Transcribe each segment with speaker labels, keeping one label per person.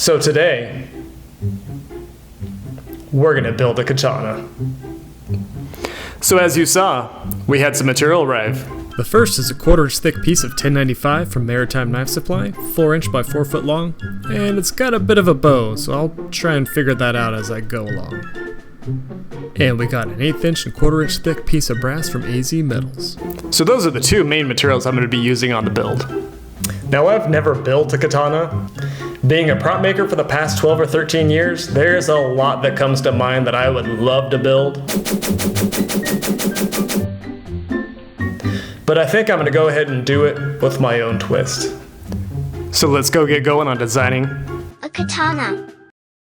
Speaker 1: So today, we're gonna build a katana. So as you saw, we had some material arrive. The first is a 1/4 inch thick piece of 1095 from Maritime Knife Supply, 4 inch by 4 foot long, and it's got a bit of a bow, so I'll try and figure that out as I go along. And we got an 1/8 inch and 1/4 inch thick piece of brass from AZ Metals. So those are the two main materials I'm going to be using on the build. Now I've never built a katana. Being a prop maker for the past 12 or 13 years, there's a lot that comes to mind that I would love to build. But I think I'm going to go ahead and do it with my own twist. So let's go get going on designing
Speaker 2: a katana.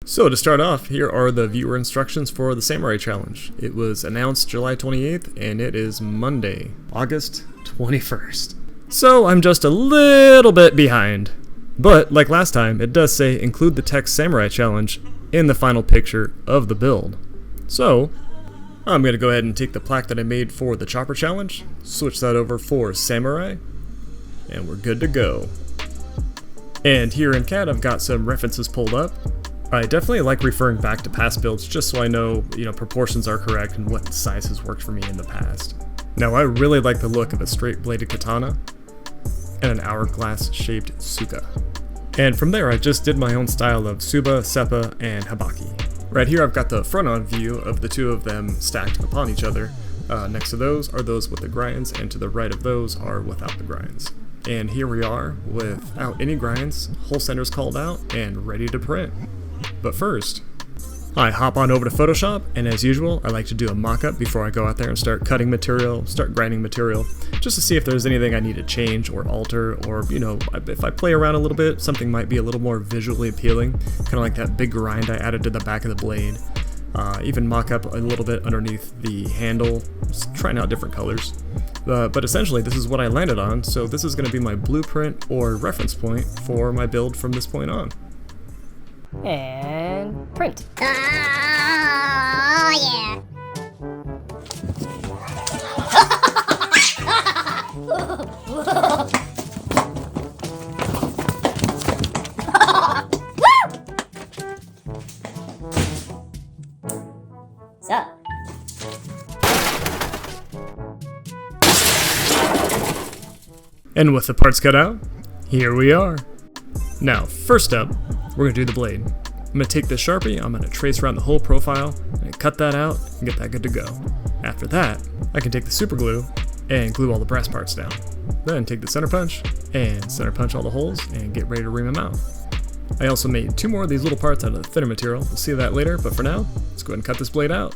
Speaker 1: So to start off, here are the viewer instructions for the Samurai Challenge. It was announced July 28th, and it is Monday, August 21st. So I'm just a little bit behind. But, like last time, it does say include the text Samurai Challenge in the final picture of the build. So, I'm going to go ahead and take the plaque that I made for the Chopper Challenge, switch that over for Samurai, and we're good to go. And here in CAD, I've got some references pulled up. I definitely like referring back to past builds just so I know, proportions are correct and what size has worked for me in the past. Now, I really like the look of a straight-bladed katana and an hourglass-shaped tsuka. And from there, I just did my own style of Suba, Seppa, and Habaki. Right here, I've got the front-on view of the two of them stacked upon each other. Next to those are those with the grinds, and to the right of those are without the grinds. And here we are, without any grinds, whole centers called out, and ready to print. But first, I hop on over to Photoshop, and as usual, I like to do a mock-up before I go out there and start cutting material, start grinding material, just to see if there's anything I need to change or alter, or, if I play around a little bit, something might be a little more visually appealing, kind of like that big grind I added to the back of the blade. Even mock up a little bit underneath the handle, just trying out different colors. But essentially, this is what I landed on, so this is going to be my blueprint or reference point for my build from this point on.
Speaker 3: And print.
Speaker 2: Oh, yeah.
Speaker 3: So.
Speaker 1: And with the parts cut out, here we are. Now, first up, we're going to do the blade. I'm going to take this Sharpie, I'm going to trace around the whole profile, and cut that out, and get that good to go. After that, I can take the super glue and glue all the brass parts down. Then take the center punch, and center punch all the holes, and get ready to ream them out. I also made 2 more of these little parts out of the thinner material. We'll see that later, but for now, let's go ahead and cut this blade out.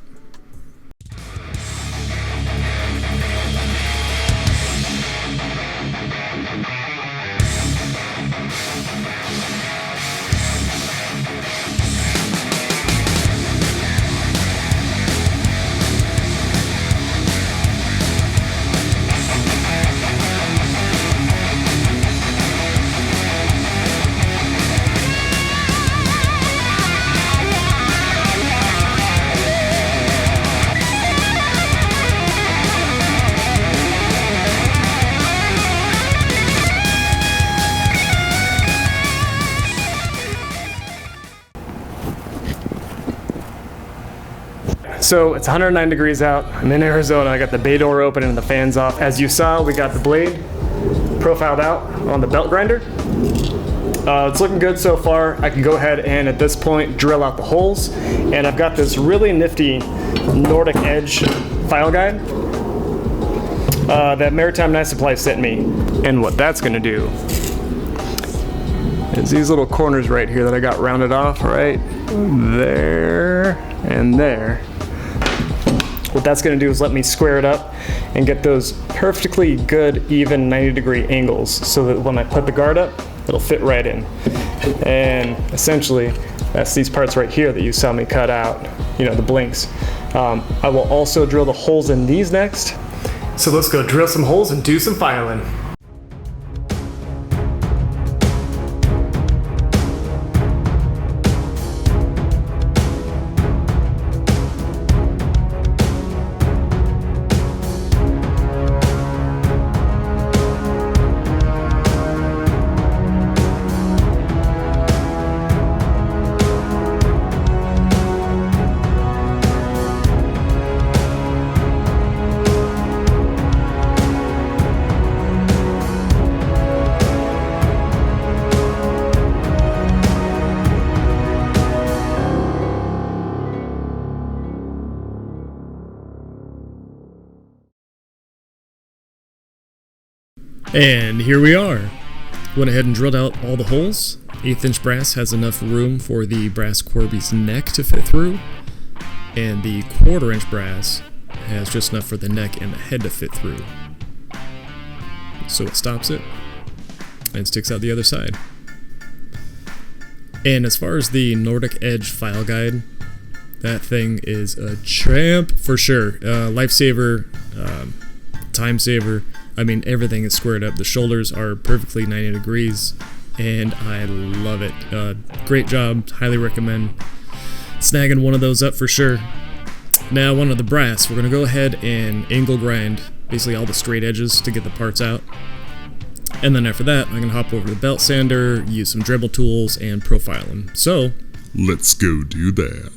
Speaker 1: So it's 109 degrees out. I'm in Arizona. I got the bay door open and the fans off. As you saw, we got the blade profiled out on the belt grinder. It's looking good so far. I can go ahead and at this point drill out the holes. And I've got this really nifty Nordic Edge file guide that Maritime Knife Supply sent me. And what that's gonna do is these little corners right here that I got rounded off right there and there. What that's going to do is let me square it up and get those perfectly good, even 90-degree angles so that when I put the guard up, it'll fit right in. And essentially, that's these parts right here that you saw me cut out, the blinks. I will also drill the holes in these next. So let's go drill some holes and do some filing. And here we are. Went ahead and drilled out all the holes. 1/8 inch brass has enough room for the brass Corby's neck to fit through, and the 1/4 inch brass has just enough for the neck and the head to fit through. So it stops it and sticks out the other side. And as far as the Nordic Edge file guide, that thing is a champ for sure. Lifesaver, time saver. I mean, everything is squared up. The shoulders are perfectly 90 degrees, and I love it. Great job. Highly recommend snagging one of those up for sure. Now, one of the brass, we're going to go ahead and angle grind basically all the straight edges to get the parts out. And then after that, I'm going to hop over to the belt sander, use some dribble tools, and profile them. So,
Speaker 2: let's go do that.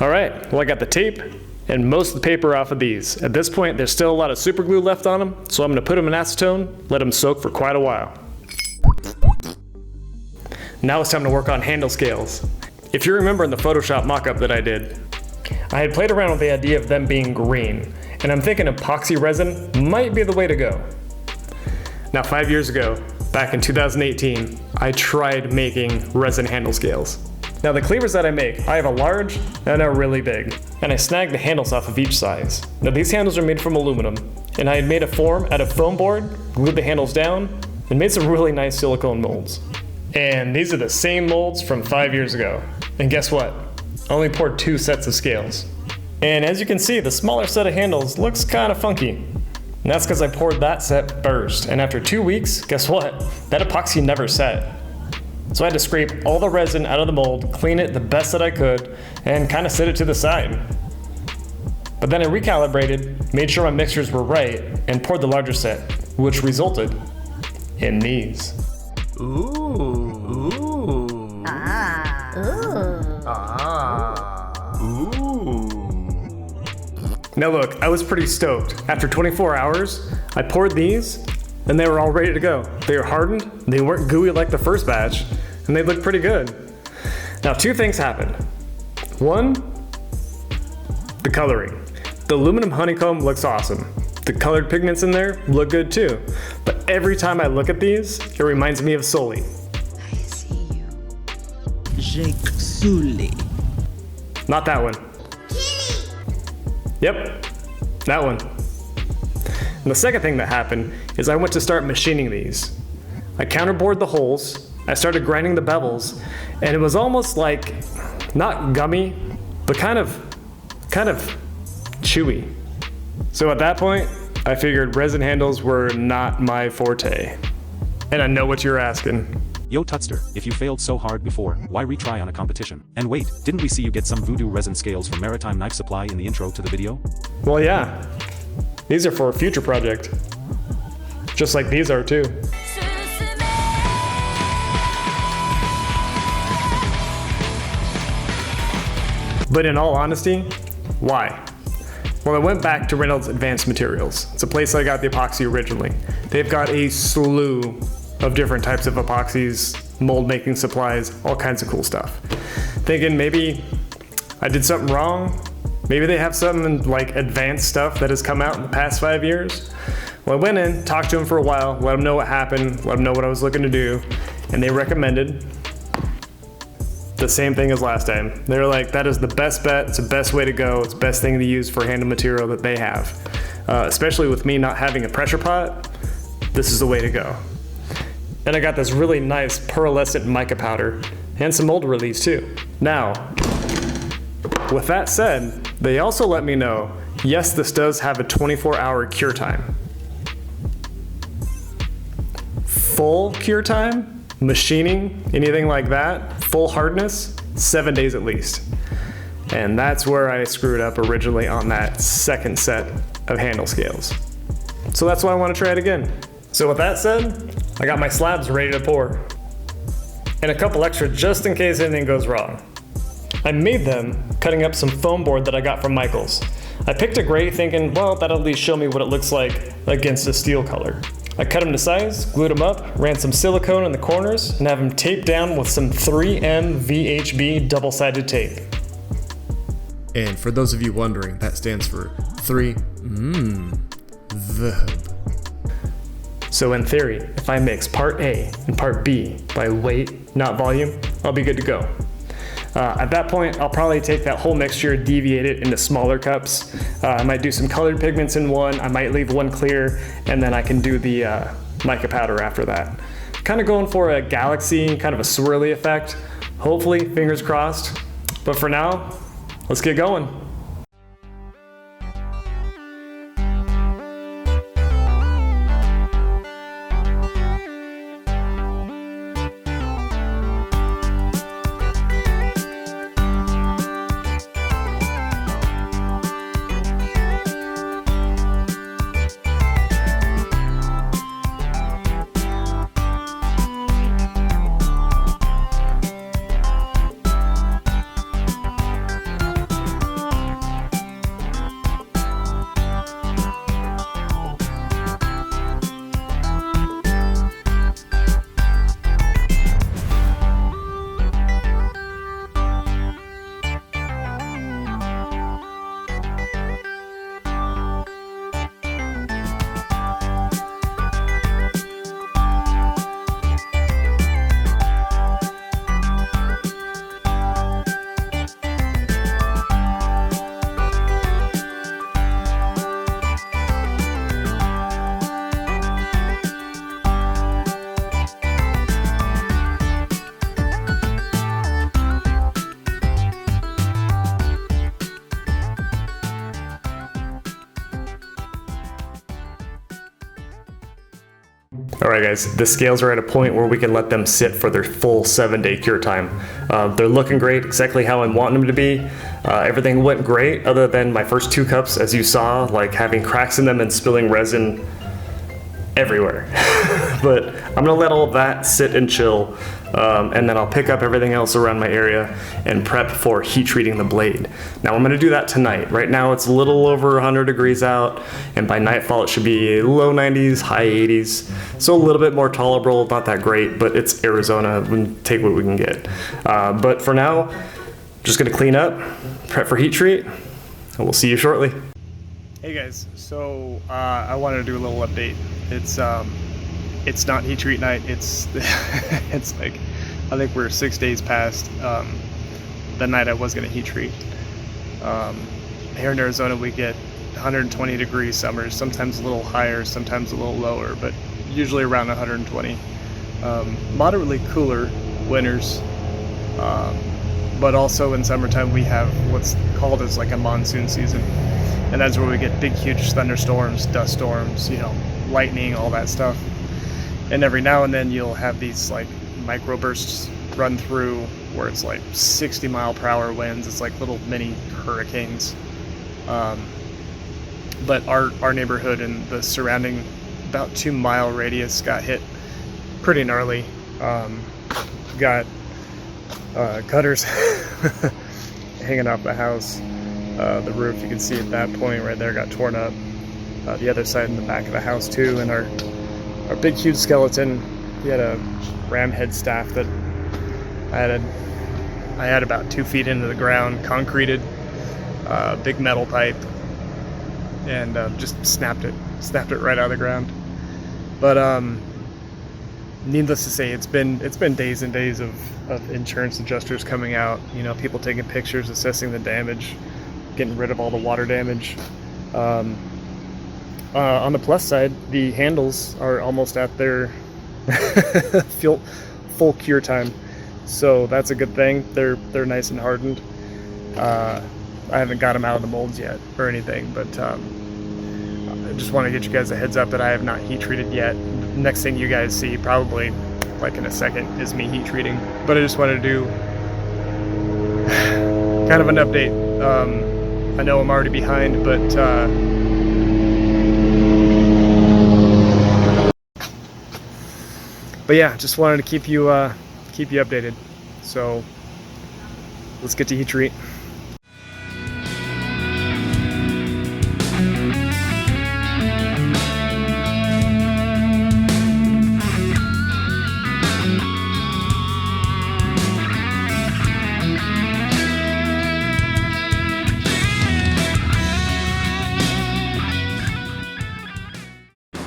Speaker 1: alright, well I got the tape and most of the paper off of these. At this point, there's still a lot of super glue left on them, so I'm going to put them in acetone, let them soak for quite a while. Now it's time to work on handle scales. If you remember in the Photoshop mock-up that I did, I had played around with the idea of them being green, and I'm thinking epoxy resin might be the way to go. Now 5 years ago, back in 2018, I tried making resin handle scales. Now the cleavers that I make, I have a large and a really big, and I snagged the handles off of each size. Now these handles are made from aluminum, and I had made a form out of foam board, glued the handles down, and made some really nice silicone molds. And these are the same molds from 5 years ago. And guess what? I only poured 2 sets of scales. And as you can see, the smaller set of handles looks kind of funky. And that's because I poured that set first. And after 2 weeks, guess what? That epoxy never set. So I had to scrape all the resin out of the mold, clean it the best that I could, and kind of set it to the side. But then I recalibrated, made sure my mixtures were right, and poured the larger set, which resulted in these.
Speaker 3: Ooh. Ooh.
Speaker 4: Ah. Ooh.
Speaker 3: Ah. Ooh.
Speaker 1: Now look, I was pretty stoked. After 24 hours, I poured these, and they were all ready to go. They were hardened, they weren't gooey like the first batch, and they looked pretty good. Now 2 things happened. 1, the coloring. The aluminum honeycomb looks awesome. The colored pigments in there look good too. But every time I look at these, it reminds me of Sully.
Speaker 4: I see you. Jake Sully.
Speaker 1: Not that one. Yep, that one. And the second thing that happened is I went to start machining these. I counterbored the holes, I started grinding the bevels, and it was almost like, not gummy, but kind of chewy. So at that point, I figured resin handles were not my forte. And I know what you're asking.
Speaker 5: Yo Tutster, if you failed so hard before, why retry on a competition? And wait, didn't we see you get some voodoo resin scales from Maritime Knife Supply in the intro to the video?
Speaker 1: Well, yeah. These are for a future project. Just like these are too. But in all honesty, why? Well, I went back to Reynolds Advanced Materials. It's a place I got the epoxy originally. They've got a slew of different types of epoxies, mold making supplies, all kinds of cool stuff. Thinking maybe I did something wrong, Maybe they have some like advanced stuff that has come out in the past 5 years. Well, I went in, talked to them for a while, let them know what happened, let them know what I was looking to do, and they recommended the same thing as last time. They were like, that is the best bet, it's the best way to go, it's the best thing to use for handle material that they have. Especially with me not having a pressure pot, this is the way to go. And I got this really nice pearlescent mica powder and some mold reliefs too. Now, with that said, they also let me know, yes, this does have a 24-hour cure time. Full cure time, machining, anything like that, full hardness, 7 days at least. And that's where I screwed up originally on that second set of handle scales. So that's why I want to try it again. So with that said, I got my slabs ready to pour. And a couple extra just in case anything goes wrong. I made them cutting up some foam board that I got from Michaels. I picked a gray thinking, well, that'll at least show me what it looks like against a steel color. I cut them to size, glued them up, ran some silicone in the corners, and have them taped down with some 3M VHB double-sided tape.
Speaker 2: And for those of you wondering, that stands for verb.
Speaker 1: So in theory, if I mix part A and part B by weight, not volume, I'll be good to go. At that point, I'll probably take that whole mixture, deviate it into smaller cups. I might do some colored pigments in one, I might leave one clear, and then I can do the mica powder after that. Kind of going for a galaxy, kind of a swirly effect. Hopefully, fingers crossed. But for now, let's get going. Alright guys, the scales are at a point where we can let them sit for their full 7-day cure time. They're looking great, exactly how I'm wanting them to be. Everything went great other than my first 2 cups, as you saw, like having cracks in them and spilling resin everywhere. But I'm gonna let all of that sit and chill, and then I'll pick up everything else around my area and prep for heat treating the blade. Now I'm gonna do that tonight. Right now it's a little over 100 degrees out, and by nightfall it should be low 90s, high 80s. So a little bit more tolerable, not that great, but it's Arizona, we can take what we can get. But for now, just gonna clean up, prep for heat treat, and we'll see you shortly. Hey guys, so I wanted to do a little update. It's not heat treat night. It's it's like, I think we're 6 days past the night I was gonna heat treat. Here in Arizona we get 120 degree summers, sometimes a little higher, sometimes a little lower, but usually around 120. Moderately cooler winters, but also in summertime we have what's called as like a monsoon season, and that's where we get big huge thunderstorms, dust storms, you know, lightning, all that stuff. And every now and then you'll have these like microbursts run through where it's like 60 mile/hour winds. It's like little mini hurricanes. But our neighborhood and the surrounding about 2-mile radius got hit pretty gnarly. Got gutters hanging off the house. The roof, you can see at that point right there, got torn up. The other side in the back of the house too, and our big huge skeleton, he had a ram head staff that I had about 2 feet into the ground, concreted, big metal pipe, and just snapped it right out of the ground. But needless to say, it's been days and days of insurance adjusters coming out, you know, people taking pictures, assessing the damage, getting rid of all the water damage. On the plus side, the handles are almost at their full cure time, so that's a good thing. They're nice and hardened. I haven't got them out of the molds yet or anything, but I just want to get you guys a heads up that I have not heat treated yet. Next thing you guys see, probably like in a second, is me heat treating. But I just wanted to do kind of an update. I know I'm already behind, but yeah, just wanted to keep you updated. So let's get to heat treat.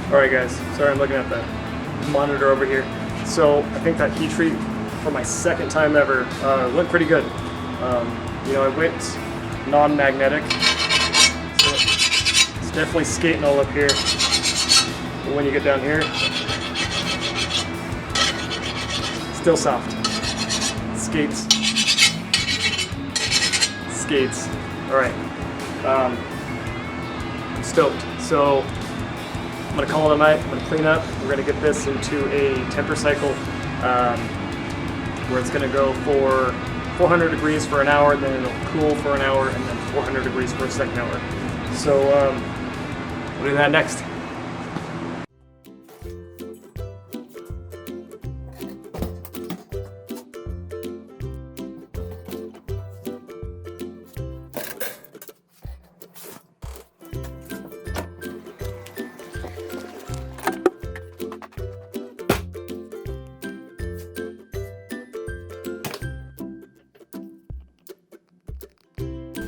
Speaker 1: Alright guys, sorry I'm looking at the monitor over here. So I think that heat treat for my second time ever went pretty good. You know, I went non-magnetic, so it's definitely skating all up here. But when you get down here, still soft. Skates. Alright. I'm stoked. So I'm gonna call it a night. I'm gonna clean up. We're gonna get this into a temper cycle where it's gonna go for 400 degrees for an hour, then it'll cool for an hour, and then 400 degrees for a second hour. So we'll do that next.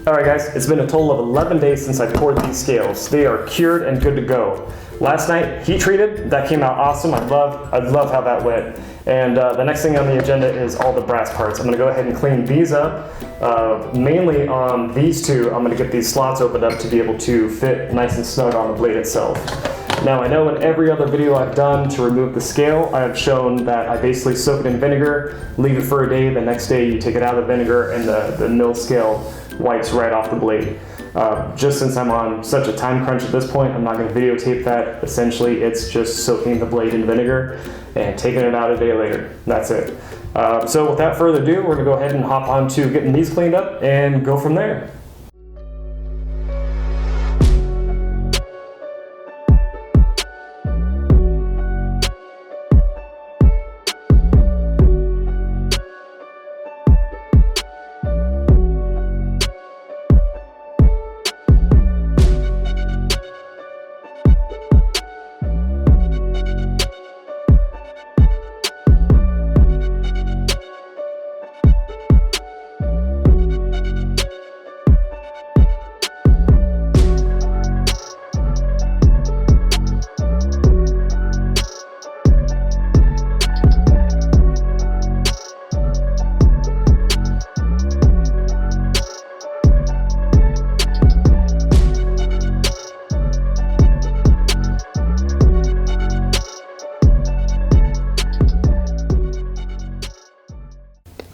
Speaker 1: Alright guys, it's been a total of 11 days since I poured these scales. They are cured and good to go. Last night, heat treated, that came out awesome. I love how that went. And the next thing on the agenda is all the brass parts. I'm gonna go ahead and clean these up. Mainly on these two, I'm gonna get these slots opened up to be able to fit nice and snug on the blade itself. Now I know in every other video I've done to remove the scale, I have shown that I basically soak it in vinegar, leave it for a day, the next day you take it out of the vinegar and the mill scale wipes right off the blade. Just since I'm on such a time crunch at this point, I'm not going to videotape that. Essentially, it's just soaking the blade in vinegar and taking it out a day later. That's it. So without further ado, we're going to go ahead and hop on to getting these cleaned up and go from there.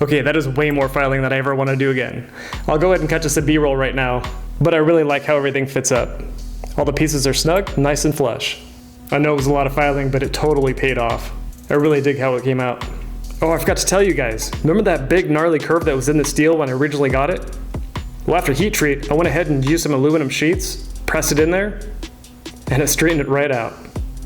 Speaker 1: Okay, that is way more filing than I ever want to do again. I'll go ahead and cut us a B-roll right now, but I really like how everything fits up. All the pieces are snug, nice and flush. I know it was a lot of filing, but it totally paid off. I really dig how it came out. Oh, I forgot to tell you guys, remember that big gnarly curve that was in the steel when I originally got it? Well, after heat treat, I went ahead and used some aluminum sheets, pressed it in there, and it straightened it right out.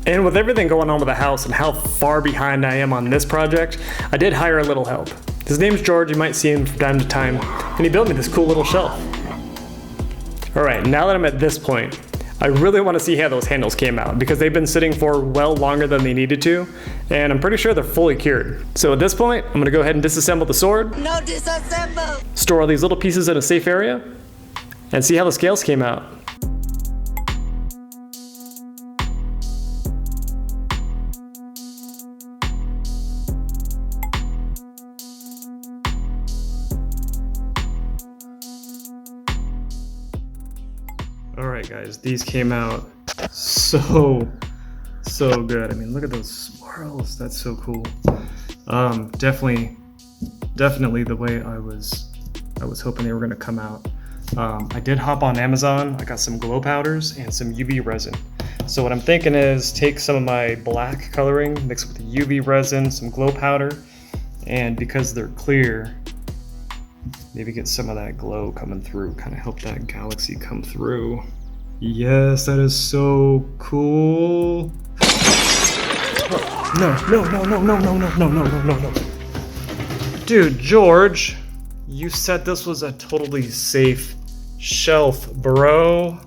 Speaker 1: And with everything going on with the house and how far behind I am on this project, I did hire a little help. His name's George, you might see him from time to time, and he built me this cool little shelf. Alright, now that I'm at this point, I really want to see how those handles came out, because they've been sitting for well longer than they needed to, and I'm pretty sure they're fully cured. So at this point, I'm going to go ahead and disassemble the sword.
Speaker 4: No disassemble!
Speaker 1: Store all these little pieces in a safe area, and see how the scales came out. Alright guys, these came out so good. I mean, look at those swirls. That's so cool. Definitely the way I was hoping they were gonna come out. I did hop on Amazon. I got some glow powders and some UV resin. So what I'm thinking is take some of my black coloring, mix with the UV resin, some glow powder, and because they're clear, maybe get some of that glow coming through, kind of help that galaxy come through. Yes, that is so cool. No. Dude, George, you said this was a totally safe shelf, bro.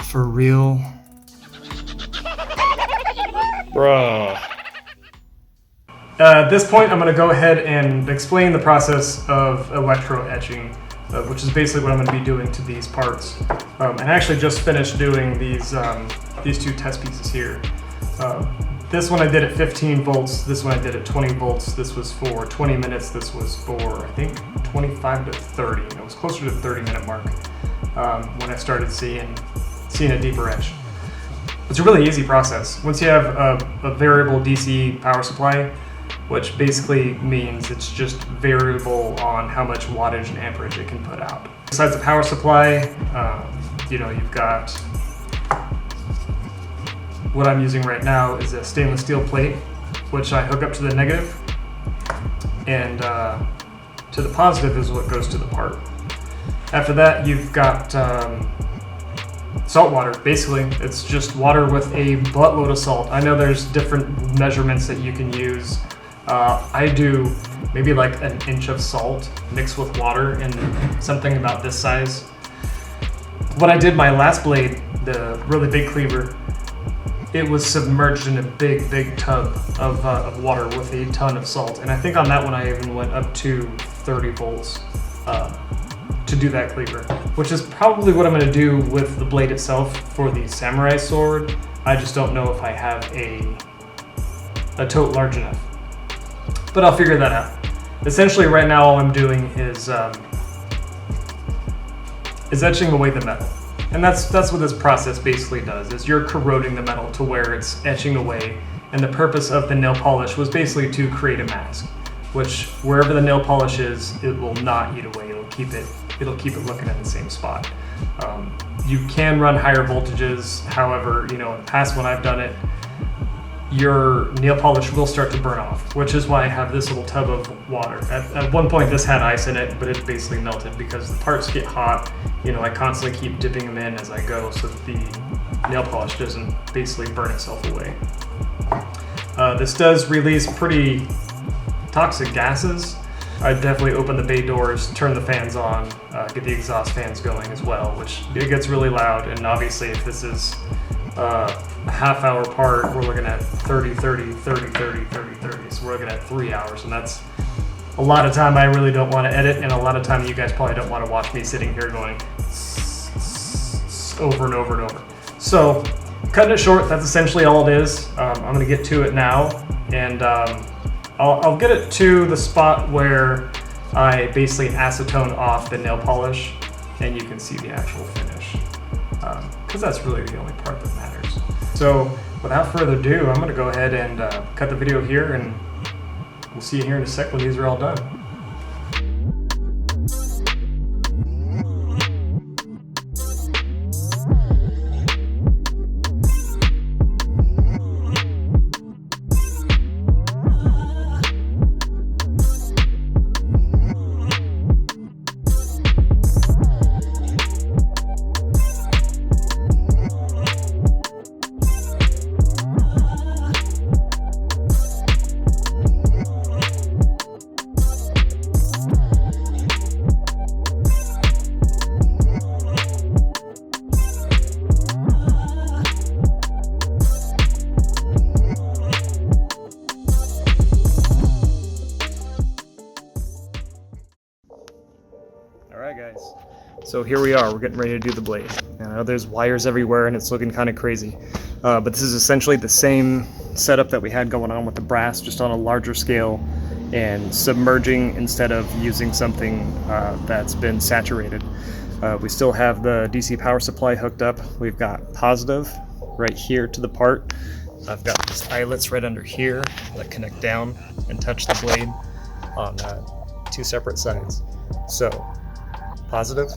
Speaker 1: For real? Bro. At this point, I'm going to go ahead and explain the process of electro etching, which is basically what I'm going to be doing to these parts. And I actually just finished doing these two test pieces here. This one I did at 15 volts, this one I did at 20 volts. This was for 20 minutes, this was for, I think, 25 to 30. It was closer to the 30-minute mark when I started seeing a deeper etch. It's a really easy process. Once you have a variable DC power supply, which basically means it's just variable on how much wattage and amperage it can put out. Besides the power supply, you've got what I'm using right now is a stainless steel plate, which I hook up to the negative, and to the positive is what goes to the part. After that, you've got salt water. Basically, it's just water with a buttload of salt. I know there's different measurements that you can use. I do maybe like an inch of salt mixed with water and something about this size. When I did my last blade, the really big cleaver, it was submerged in a big tub of water with a ton of salt. And I think on that one I even went up to 30 volts to do that cleaver, which is probably what I'm going to do with the blade itself for the samurai sword. I just don't know if I have a tote large enough. But I'll figure that out. Essentially right now all I'm doing is etching away the metal. And that's what this process basically does, is you're corroding the metal to where it's etching away. And the purpose of the nail polish was basically to create a mask, which wherever the nail polish is, it will not eat away. It'll keep it looking in the same spot. You can run higher voltages. However, in the past when I've done it, your nail polish will start to burn off, which is why I have this little tub of water. At one point this had ice in it, but it basically melted because the parts get hot. I constantly keep dipping them in as I go so that the nail polish doesn't basically burn itself away. This does release pretty toxic gases. I definitely open the bay doors, turn the fans on, get the exhaust fans going as well, which it gets really loud. And obviously if this is a half-hour part, we're looking at 30, 30, 30, 30, 30, 30. So we're looking at 3 hours, and that's a lot of time I really don't want to edit, and a lot of time you guys probably don't want to watch me sitting here going over and over and over. So cutting it short, that's essentially all it is. I'm going to get to it now, and I'll get it to the spot where I basically acetone off the nail polish, and you can see the actual finish, because that's really the only part that matters. So without further ado, I'm going to go ahead and cut the video here, and we'll see you here in a sec when these are all done. So here we are, we're getting ready to do the blade. I know there's wires everywhere and it's looking kind of crazy. But this is essentially the same setup that we had going on with the brass, just on a larger scale and submerging instead of using something that's been saturated. We still have the DC power supply hooked up. We've got positive right here to the part. I've got these eyelets right under here that connect down and touch the blade on two separate sides. So positive,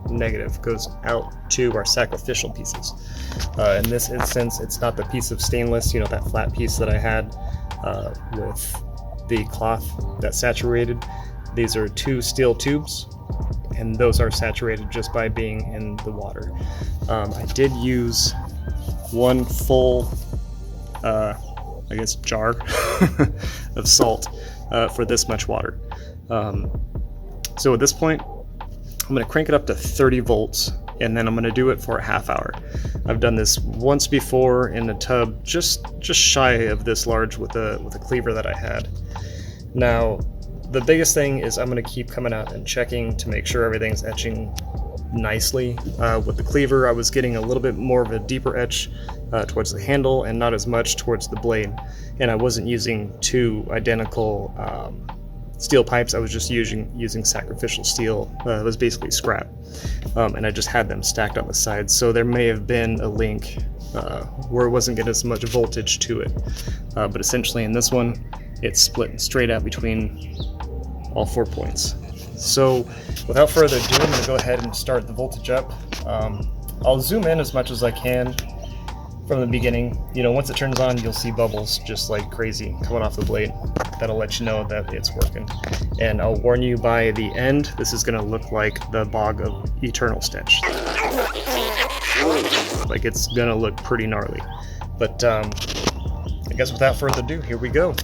Speaker 1: negative goes out to our sacrificial pieces. In this instance, it's not the piece of stainless, you know, that flat piece that I had with the cloth that's saturated. These are two steel tubes, and those are saturated just by being in the water. I did use one full, I guess, jar of salt for this much water. So at this point, I'm going to crank it up to 30 volts, and then I'm going to do it for a half hour. I've done this once before in a tub just shy of this large with a cleaver that I had. Now, the biggest thing is I'm going to keep coming out and checking to make sure everything's etching nicely. With the cleaver, I was getting a little bit more of a deeper etch towards the handle and not as much towards the blade. And I wasn't using two identical steel pipes. I was just using sacrificial steel. It was basically scrap. And I just had them stacked on the sides. So there may have been a link where it wasn't getting as much voltage to it. But essentially in this one, it's split straight out between all 4 points. So without further ado, I'm going to go ahead and start the voltage up. I'll zoom in as much as I can from the beginning. You know, once it turns on, you'll see bubbles just like crazy coming off the blade. That'll let you know that it's working. And I'll warn you, by the end, this is going to look like the bog of eternal stench. Like, it's going to look pretty gnarly. But I guess without further ado, here we go.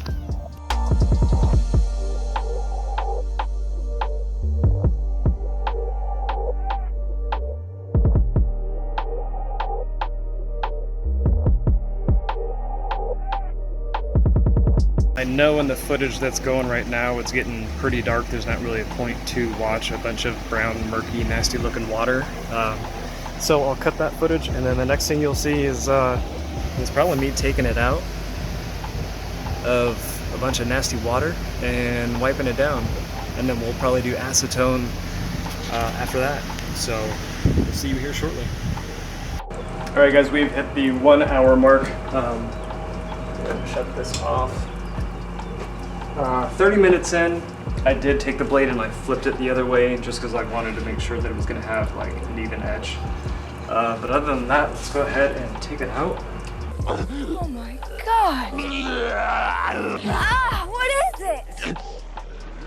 Speaker 1: I know in the footage that's going right now, it's getting pretty dark. There's not really a point to watch a bunch of brown, murky, nasty looking water. So I'll cut that footage, and then the next thing you'll see is probably me taking it out of a bunch of nasty water and wiping it down. And then we'll probably do acetone after that. So we'll see you here shortly. All right, guys, we've hit the 1 hour mark. Shut this off. 30 minutes in, I did take the blade and I flipped it the other way just because I wanted to make sure that it was going to have like an even edge. But other than that, let's go ahead and take it out.
Speaker 6: Oh my god! Ah, what is it?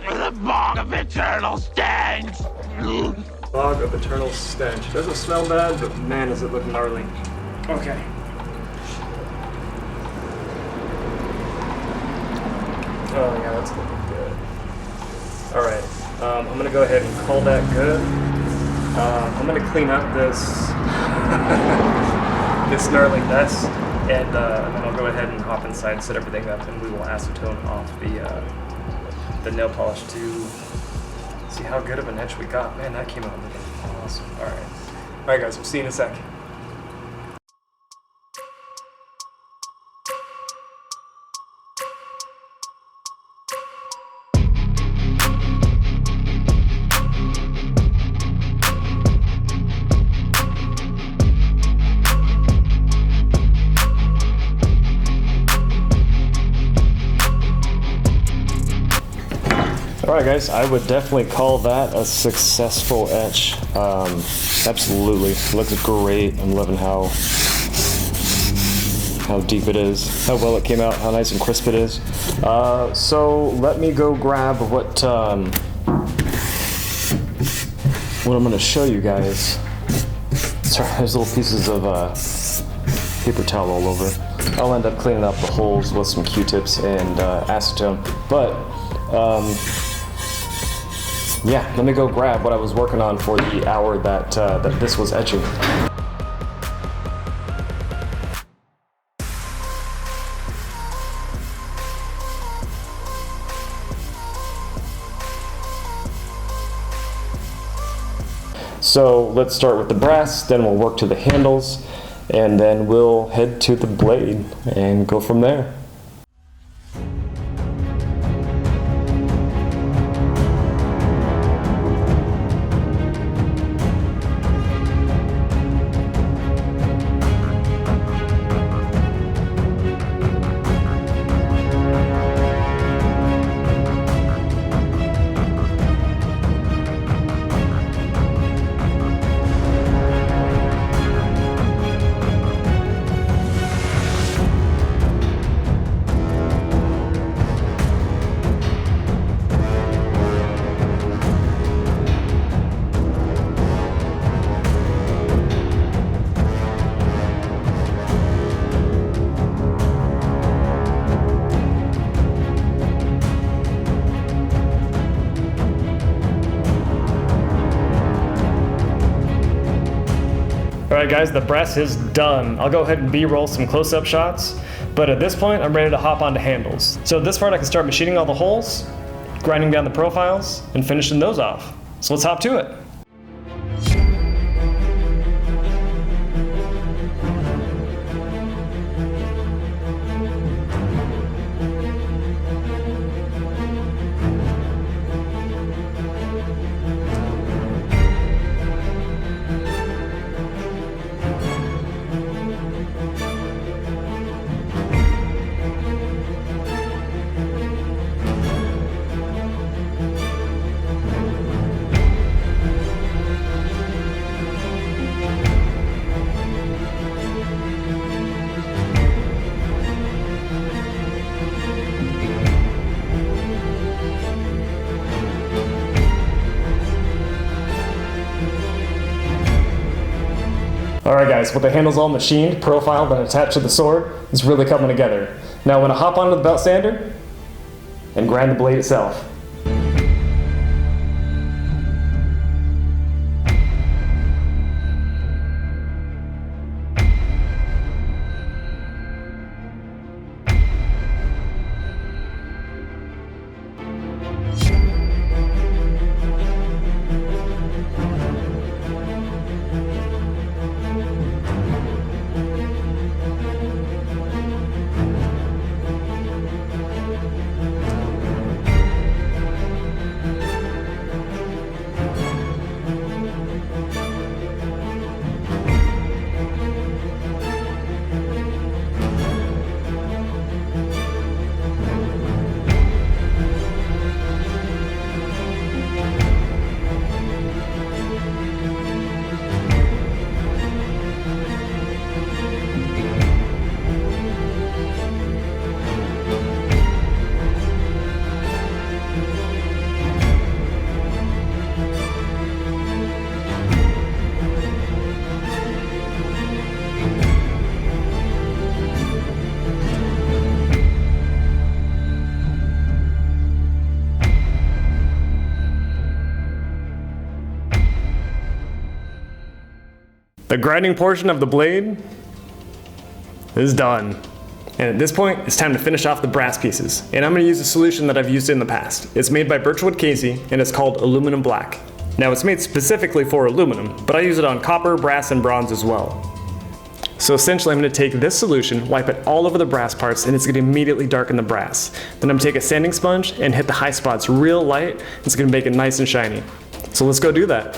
Speaker 3: The bog of eternal stench!
Speaker 1: Bog of eternal stench. Doesn't smell bad, but man, does it look gnarly. Okay. Oh yeah, that's looking good. Alright, I'm going to go ahead and call that good. I'm going to clean up this this gnarly mess, and then I'll go ahead and hop inside, set everything up, and we will acetone off the nail polish to see how good of an etch we got. Man, that came out looking awesome. Alright guys, we'll see you in a sec. Alright guys, I would definitely call that a successful etch. Absolutely, looks great. I'm loving how deep it is, how well it came out, how nice and crisp it is. So let me go grab what I'm going to show you guys. Sorry, there's little pieces of paper towel all over. I'll end up cleaning up the holes with some Q-tips and acetone, but yeah, let me go grab what I was working on for the hour that this was etching. So let's start with the brass, then we'll work to the handles, and then we'll head to the blade and go from there. Alright guys, the brass is done. I'll go ahead and B-roll some close-up shots, but at this point I'm ready to hop onto handles. So at this part I can start machining all the holes, grinding down the profiles, and finishing those off. So let's hop to it. Alright guys, with the handles all machined, profiled, and attached to the sword, it's really coming together. Now I'm going to hop onto the belt sander and grind the blade itself. The grinding portion of the blade is done. And at this point, it's time to finish off the brass pieces. And I'm going to use a solution that I've used in the past. It's made by Birchwood Casey, and it's called Aluminum Black. Now it's made specifically for aluminum, but I use it on copper, brass, and bronze as well. So essentially I'm going to take this solution, wipe it all over the brass parts, and it's going to immediately darken the brass. Then I'm going to take a sanding sponge and hit the high spots real light. It's going to make it nice and shiny. So let's go do that.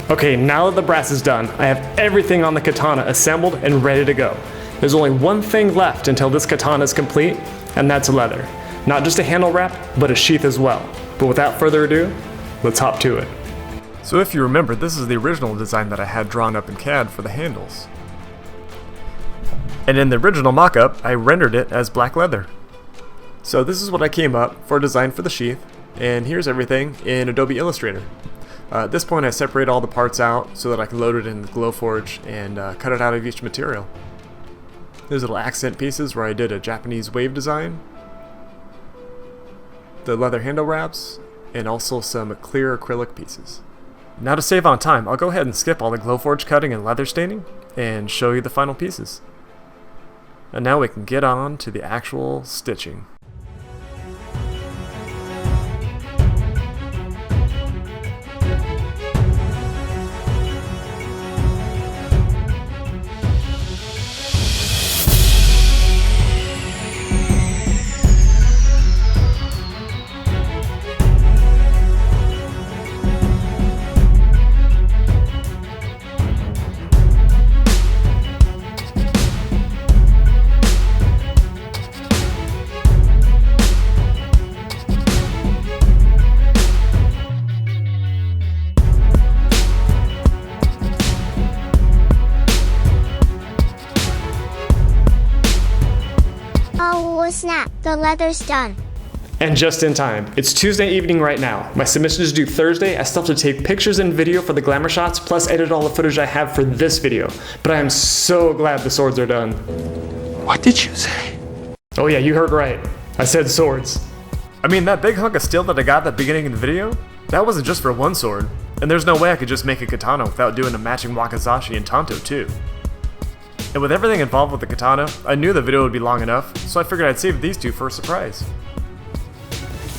Speaker 1: Okay, now that the brass is done, I have everything on the katana assembled and ready to go. There's only one thing left until this katana is complete, and that's leather. Not just a handle wrap, but a sheath as well. But without further ado, let's hop to it. So if you remember, this is the original design that I had drawn up in CAD for the handles. And in the original mock-up, I rendered it as black leather. So this is what I came up for a design for the sheath, and here's everything in Adobe Illustrator. At this point I separate all the parts out so that I can load it in the Glowforge and cut it out of each material. There's little accent pieces where I did a Japanese wave design, the leather handle wraps, and also some clear acrylic pieces. Now to save on time, I'll go ahead and skip all the Glowforge cutting and leather staining and show you the final pieces. And now we can get on to the actual stitching.
Speaker 7: Oh snap, the leather's done.
Speaker 1: And just in time. It's Tuesday evening right now. My submission is due Thursday. I still have to take pictures and video for the Glamour Shots, plus edit all the footage I have for this video. But I am so glad the swords are done.
Speaker 3: What did you say?
Speaker 1: Oh yeah, you heard right. I said swords. I mean, that big hunk of steel that I got at the beginning of the video, that wasn't just for one sword. And there's no way I could just make a katana without doing a matching wakizashi and tanto too. And with everything involved with the katana, I knew the video would be long enough, so I figured I'd save these two for a surprise.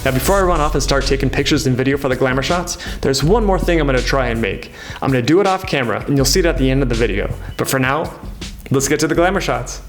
Speaker 1: Now before I run off and start taking pictures and video for the Glamour Shots, there's one more thing I'm going to try and make. I'm going to do it off camera, and you'll see it at the end of the video. But for now, let's get to the Glamour Shots.